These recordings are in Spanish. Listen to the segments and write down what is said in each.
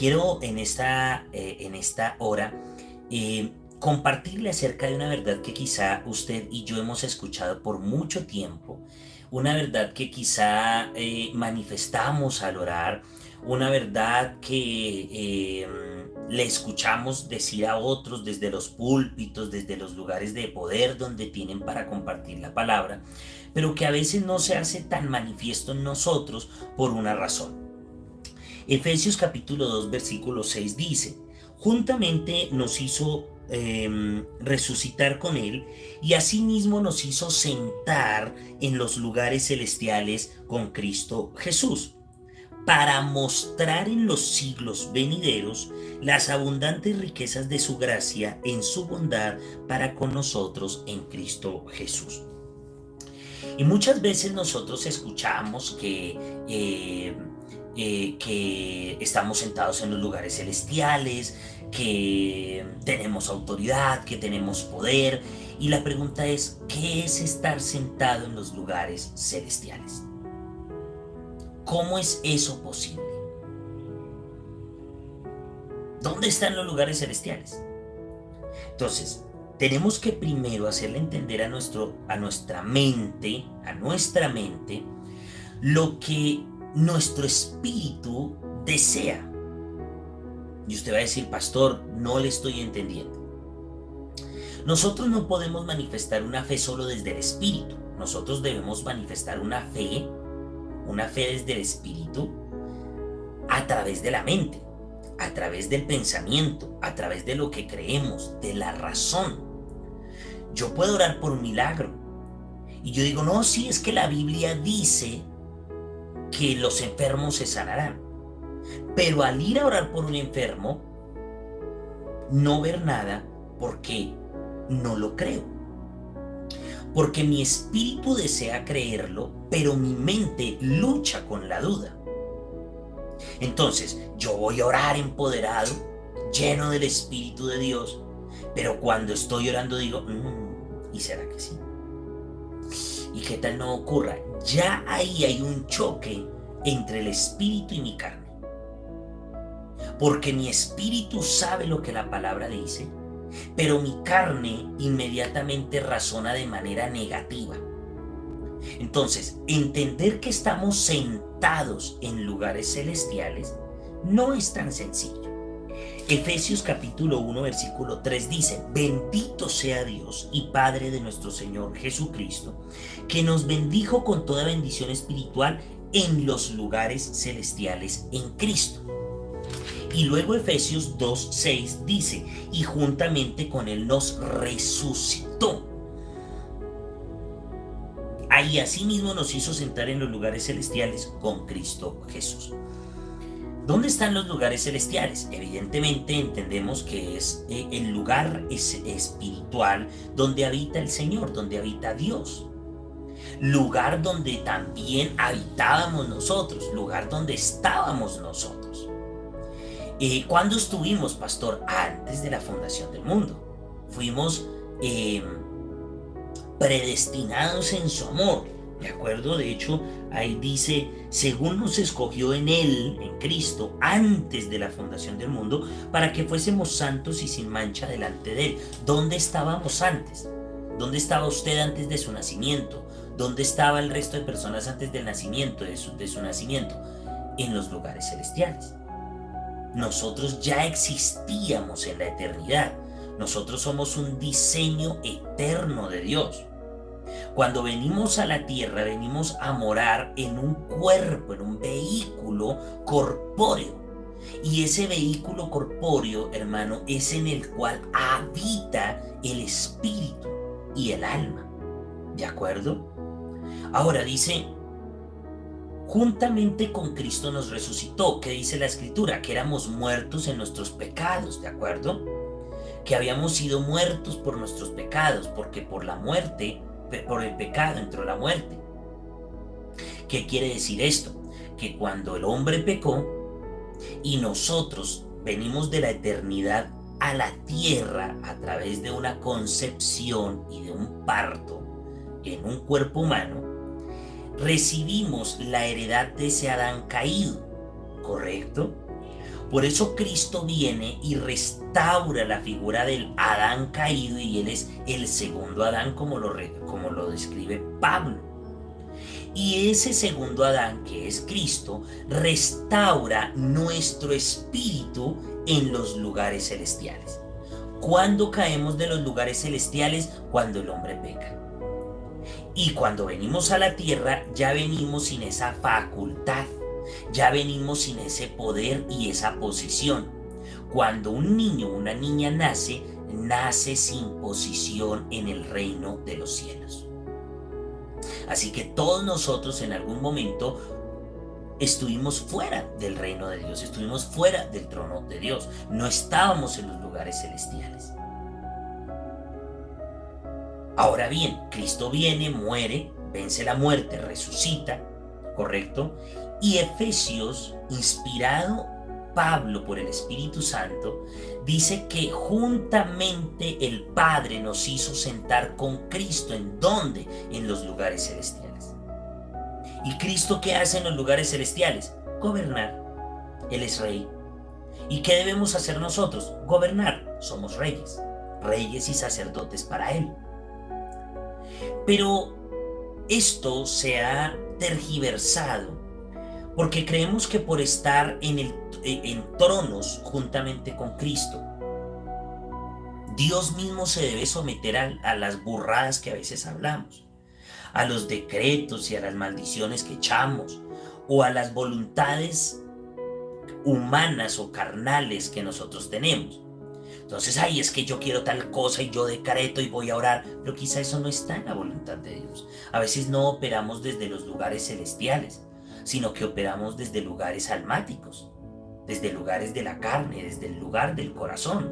quiero en esta hora compartirle acerca de una verdad que quizá usted y yo hemos escuchado por mucho tiempo, una verdad que quizá manifestamos al orar, una verdad que le escuchamos decir a otros desde los púlpitos, desde los lugares de poder donde tienen para compartir la palabra, pero que a veces no se hace tan manifiesto en nosotros por una razón. Efesios capítulo 2 versículo 6 dice: juntamente nos hizo resucitar con él, y asimismo nos hizo sentar en los lugares celestiales con Cristo Jesús, para mostrar en los siglos venideros las abundantes riquezas de su gracia en su bondad para con nosotros en Cristo Jesús. Y muchas veces nosotros escuchamos que estamos sentados en los lugares celestiales, que tenemos autoridad, que tenemos poder. Y la pregunta es, ¿qué es estar sentado en los lugares celestiales? ¿Cómo es eso posible? ¿Dónde están los lugares celestiales? Entonces, tenemos que primero hacerle entender a nuestra mente, lo que nuestro espíritu desea. Y usted va a decir: pastor, no le estoy entendiendo. Nosotros no podemos manifestar una fe solo desde el espíritu. Nosotros debemos manifestar una fe desde el espíritu, a través de la mente, a través del pensamiento, a través de lo que creemos, de la razón. Yo puedo orar por un milagro y yo digo: no, sí, es que la Biblia dice que los enfermos se sanarán. Pero al ir a orar por un enfermo, no ver nada, porque no lo creo. Porque mi espíritu desea creerlo, pero mi mente lucha con la duda. Entonces, yo voy a orar empoderado, lleno del Espíritu de Dios, pero cuando estoy orando digo: ¿y será que sí? ¿Y qué tal no ocurra? Ya ahí hay un choque entre el espíritu y mi carne. Porque mi espíritu sabe lo que la palabra dice, pero mi carne inmediatamente razona de manera negativa. Entonces, entender que estamos sentados en lugares celestiales no es tan sencillo. Efesios capítulo 1 versículo 3 dice: bendito sea Dios y Padre de nuestro Señor Jesucristo, que nos bendijo con toda bendición espiritual en los lugares celestiales en Cristo. Y luego Efesios 2:6 dice: y juntamente con él nos resucitó. Ahí asimismo nos hizo sentar en los lugares celestiales con Cristo Jesús. ¿Dónde están los lugares celestiales? Evidentemente entendemos que es el lugar espiritual donde habita el Señor, donde habita Dios. Lugar donde también habitábamos nosotros, lugar donde estábamos nosotros. ¿Cuándo estuvimos, pastor? Antes de la fundación del mundo. Fuimos predestinados en su amor, ¿de acuerdo? De hecho, ahí dice: según nos escogió en él, en Cristo, antes de la fundación del mundo, para que fuésemos santos y sin mancha delante de él. ¿Dónde estábamos antes? ¿Dónde estaba usted antes de su nacimiento? ¿Dónde estaba el resto de personas antes del nacimiento, de su nacimiento? En los lugares celestiales. Nosotros ya existíamos en la eternidad. Nosotros somos un diseño eterno de Dios. Cuando venimos a la tierra, venimos a morar en un cuerpo, en un vehículo corpóreo. Y ese vehículo corpóreo, hermano, es en el cual habita el espíritu y el alma. ¿De acuerdo? Ahora dice: juntamente con Cristo nos resucitó. ¿Qué dice la Escritura? Que éramos muertos en nuestros pecados, ¿de acuerdo? Que habíamos sido muertos por nuestros pecados, porque por el pecado entró la muerte. ¿Qué quiere decir esto? Que cuando el hombre pecó y nosotros venimos de la eternidad a la tierra a través de una concepción y de un parto en un cuerpo humano, recibimos la heredad de ese Adán caído, ¿correcto? Por eso Cristo viene y restaura la figura del Adán caído, y Él es el segundo Adán, como lo describe Pablo. Y ese segundo Adán, que es Cristo, restaura nuestro espíritu en los lugares celestiales. ¿Cuándo caemos de los lugares celestiales? Cuando el hombre peca. Y cuando venimos a la tierra, ya venimos sin esa facultad, ya venimos sin ese poder y esa posición. Cuando un niño o una niña nace sin posición en el reino de los cielos. Así que todos nosotros en algún momento estuvimos fuera del reino de Dios, estuvimos fuera del trono de Dios, no estábamos en los lugares celestiales. Ahora bien, Cristo viene, muere, vence la muerte, resucita, ¿correcto? Y Efesios, inspirado Pablo por el Espíritu Santo, dice que juntamente el Padre nos hizo sentar con Cristo. ¿En dónde? En los lugares celestiales. ¿Y Cristo qué hace en los lugares celestiales? Gobernar. Él es rey. ¿Y qué debemos hacer nosotros? Gobernar. Somos reyes y sacerdotes para Él. Pero esto se ha tergiversado porque creemos que por estar en tronos juntamente con Cristo, Dios mismo se debe someter a las burradas que a veces hablamos, a los decretos y a las maldiciones que echamos, o a las voluntades humanas o carnales que nosotros tenemos. Entonces, es que yo quiero tal cosa y yo decreto y voy a orar, pero quizá eso no está en la voluntad de Dios. A veces no operamos desde los lugares celestiales, sino que operamos desde lugares almáticos, desde lugares de la carne, desde el lugar del corazón.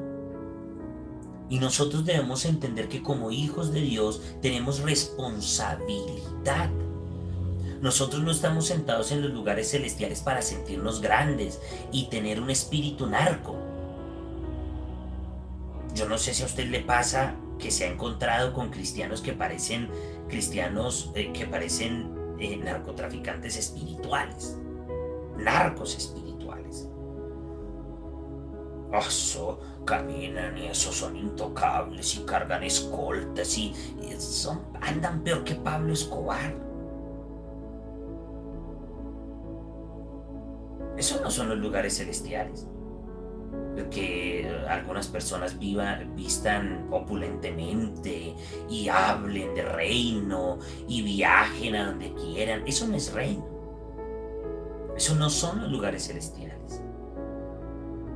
Y nosotros debemos entender que como hijos de Dios tenemos responsabilidad. Nosotros no estamos sentados en los lugares celestiales para sentirnos grandes y tener un espíritu narco. Yo no sé si a usted le pasa que se ha encontrado con cristianos que parecen narcotraficantes espirituales, narcos espirituales. Caminan y esos son intocables y cargan escoltas y andan peor que Pablo Escobar. Esos no son los lugares celestiales. Que algunas personas vistan opulentemente y hablen de reino y viajen a donde quieran. Eso no es reino. Eso no son los lugares celestiales.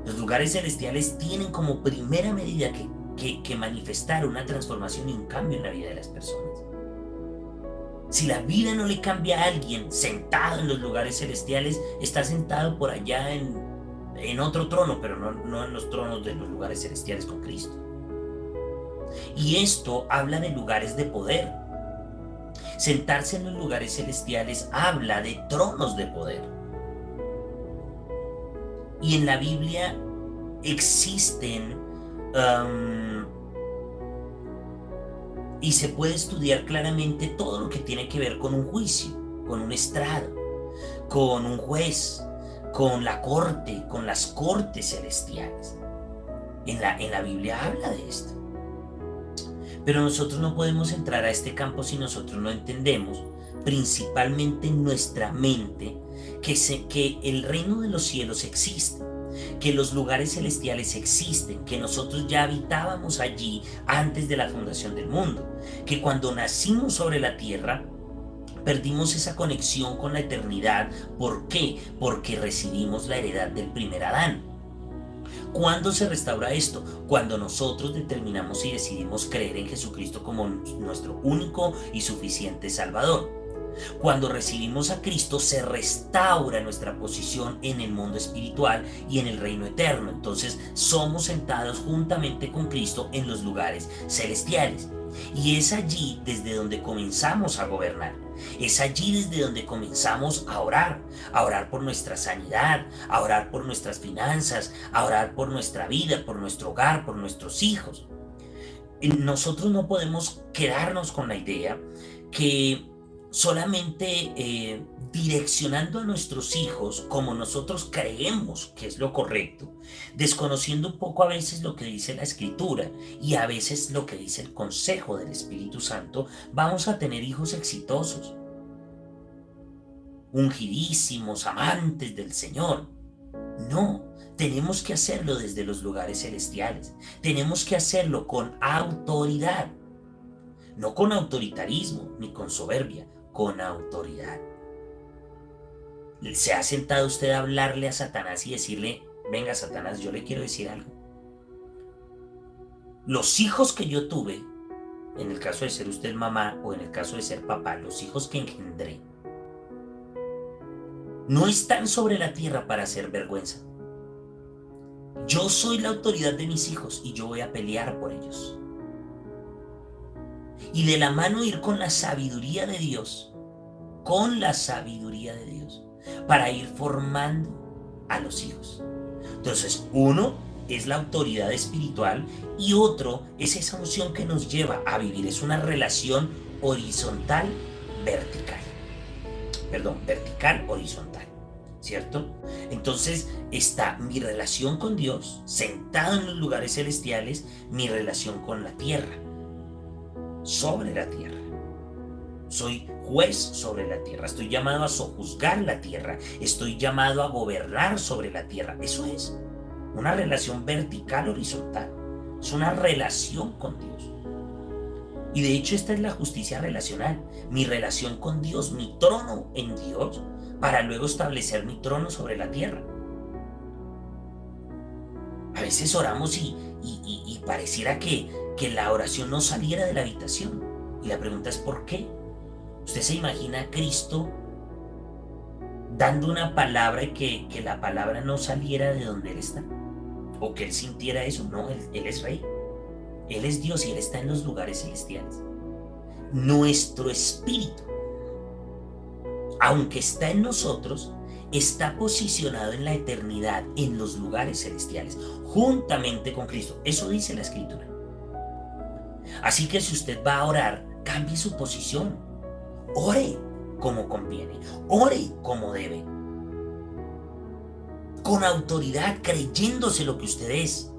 Los lugares celestiales tienen como primera medida que manifestar una transformación y un cambio en la vida de las personas. Si la vida no le cambia a alguien sentado en los lugares celestiales, está sentado por allá en otro trono, pero no en los tronos de los lugares celestiales con Cristo. Y esto habla de lugares de poder. Sentarse en los lugares celestiales habla de tronos de poder. Y en la Biblia existen y se puede estudiar claramente todo lo que tiene que ver con un juicio, con un estrado, con un juez, con la corte, con las cortes celestiales. En la Biblia habla de esto. Pero nosotros no podemos entrar a este campo si nosotros no entendemos, principalmente en nuestra mente, que el reino de los cielos existe, que los lugares celestiales existen, que nosotros ya habitábamos allí antes de la fundación del mundo, que cuando nacimos sobre la tierra, perdimos esa conexión con la eternidad. ¿Por qué? Porque recibimos la heredad del primer Adán. ¿Cuándo se restaura esto? Cuando nosotros determinamos y decidimos creer en Jesucristo como nuestro único y suficiente Salvador. Cuando recibimos a Cristo, se restaura nuestra posición en el mundo espiritual y en el reino eterno. Entonces somos sentados juntamente con Cristo en los lugares celestiales. Y es allí desde donde comenzamos a gobernar. Es allí desde donde comenzamos a orar por nuestra sanidad, a orar por nuestras finanzas, a orar por nuestra vida, por nuestro hogar, por nuestros hijos. Nosotros no podemos quedarnos con la idea que solamente direccionando a nuestros hijos como nosotros creemos que es lo correcto, desconociendo un poco a veces lo que dice la Escritura y a veces lo que dice el consejo del Espíritu Santo, vamos a tener hijos exitosos, ungidísimos, amantes del Señor. No, tenemos que hacerlo desde los lugares celestiales. Tenemos que hacerlo con autoridad, no con autoritarismo ni con soberbia, con autoridad. ¿Se ha sentado usted a hablarle a Satanás y decirle, venga Satanás, yo le quiero decir algo? Los hijos que yo tuve, en el caso de ser usted mamá o en el caso de ser papá, los hijos que engendré, no están sobre la tierra para hacer vergüenza. Yo soy la autoridad de mis hijos y yo voy a pelear por ellos. Y de la mano ir con la sabiduría de Dios, para ir formando a los hijos. Entonces, uno es la autoridad espiritual y otro es esa unción que nos lleva a vivir. Es una relación horizontal, vertical. Vertical, horizontal. ¿Cierto? Entonces está mi relación con Dios, sentado en los lugares celestiales, mi relación con la tierra, sobre la tierra. Soy juez sobre la tierra, estoy llamado a sojuzgar la tierra, estoy llamado a gobernar sobre la tierra. Eso es una relación vertical, horizontal. Es una relación con Dios. Y de hecho esta es la justicia relacional, mi relación con Dios, mi trono en Dios, para luego establecer mi trono sobre la tierra. A veces oramos y pareciera que la oración no saliera de la habitación. Y la pregunta es ¿por qué? ¿Usted se imagina a Cristo dando una palabra y que la palabra no saliera de donde Él está? ¿O que Él sintiera eso? No, Él es Rey. Él es Dios y Él está en los lugares celestiales. Nuestro espíritu, aunque está en nosotros, está posicionado en la eternidad, en los lugares celestiales, juntamente con Cristo. Eso dice la Escritura. Así que si usted va a orar, cambie su posición. Ore como conviene, ore como debe, con autoridad, creyéndose lo que usted es.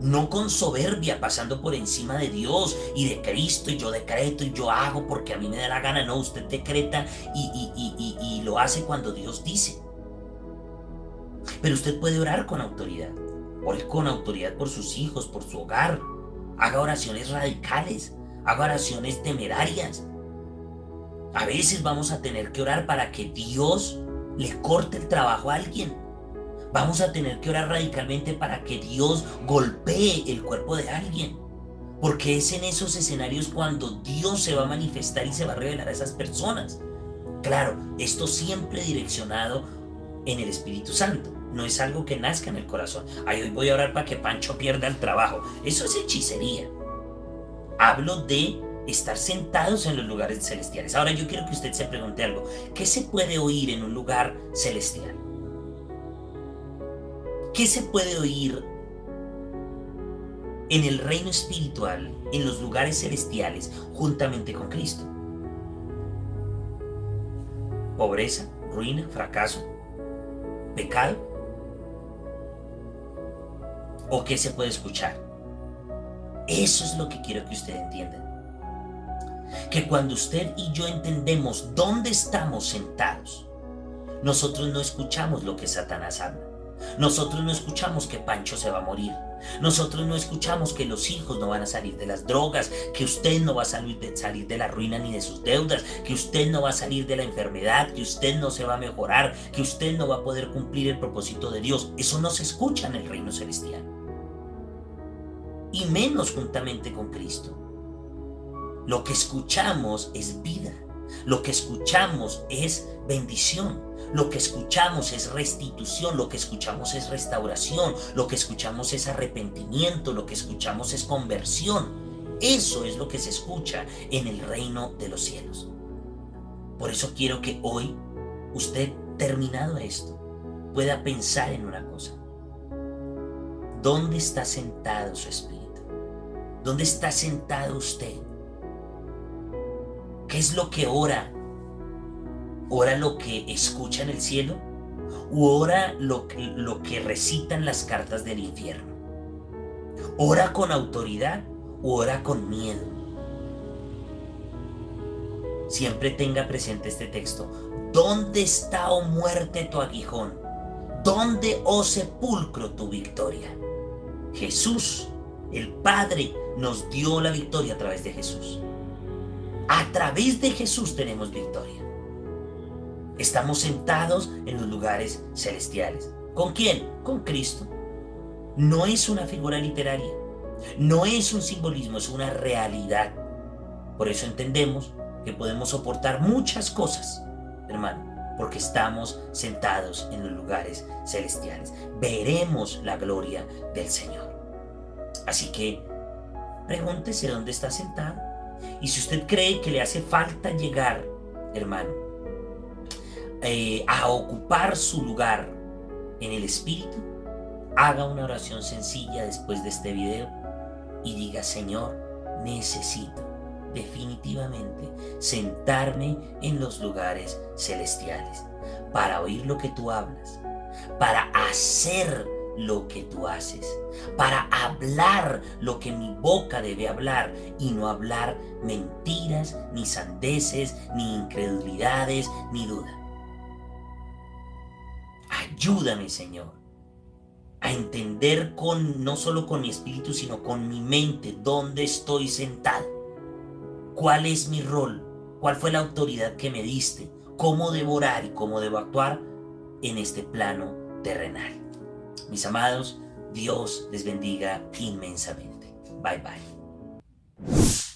No con soberbia, pasando por encima de Dios y de Cristo, y yo decreto y yo hago porque a mí me da la gana. No, usted decreta y lo hace cuando Dios dice. Pero usted puede orar con autoridad. Ore con autoridad por sus hijos, por su hogar. Haga oraciones radicales, haga oraciones temerarias. A veces vamos a tener que orar para que Dios le corte el trabajo a alguien. Vamos a tener que orar radicalmente para que Dios golpee el cuerpo de alguien. Porque es en esos escenarios cuando Dios se va a manifestar y se va a revelar a esas personas. Claro, esto siempre direccionado en el Espíritu Santo. No es algo que nazca en el corazón. Ay, hoy voy a orar para que Pancho pierda el trabajo. Eso es hechicería. Hablo de estar sentados en los lugares celestiales. Ahora yo quiero que usted se pregunte algo. ¿Qué se puede oír en un lugar celestial? ¿Qué se puede oír en el reino espiritual, en los lugares celestiales, juntamente con Cristo? Pobreza, ruina, fracaso, pecado. ¿O qué se puede escuchar? Eso es lo que quiero que usted entienda. Que cuando usted y yo entendemos dónde estamos sentados, nosotros no escuchamos lo que Satanás habla. Nosotros no escuchamos que Pancho se va a morir. Nosotros no escuchamos que los hijos no van a salir de las drogas, que usted no va a salir de la ruina ni de sus deudas, que usted no va a salir de la enfermedad, que usted no se va a mejorar, que usted no va a poder cumplir el propósito de Dios. Eso no se escucha en el reino celestial. Y menos juntamente con Cristo. Lo que escuchamos es vida. Lo que escuchamos es bendición. Lo que escuchamos es restitución. Lo que escuchamos es restauración. Lo que escuchamos es arrepentimiento. Lo que escuchamos es conversión. Eso es lo que se escucha en el reino de los cielos. Por eso quiero que hoy usted, terminado esto, pueda pensar en una cosa. ¿Dónde está sentado su espíritu? ¿Dónde está sentado usted? ¿Qué ¿Qué es lo que ora? ¿Ora lo que escucha en el cielo? ¿O ora lo que recitan las cartas del infierno? ¿Ora con autoridad o ora con miedo? Siempre tenga presente este texto. ¿Dónde está, oh muerte, tu aguijón? ¿Dónde, oh sepulcro, tu victoria? Jesús, el Padre, nos dio la victoria a través de Jesús. A través de Jesús tenemos victoria. Estamos sentados en los lugares celestiales. ¿Con quién? Con Cristo. No es una figura literaria, no es un simbolismo, es una realidad. Por eso entendemos que podemos soportar muchas cosas, hermano, porque estamos sentados en los lugares celestiales. Veremos la gloria del Señor. Así que pregúntese dónde está sentado. Y si usted cree que le hace falta llegar, hermano, a ocupar su lugar en el Espíritu, haga una oración sencilla después de este video y diga: Señor, necesito definitivamente sentarme en los lugares celestiales para oír lo que tú hablas, para hacer lo que tú haces, para hablar lo que mi boca debe hablar y no hablar mentiras, ni sandeces, ni incredulidades, ni duda. Ayúdame, Señor, a entender no solo con mi espíritu, sino con mi mente, dónde estoy sentado, cuál es mi rol, cuál fue la autoridad que me diste, cómo debo orar y cómo debo actuar en este plano terrenal. Mis amados, Dios les bendiga inmensamente. Bye bye.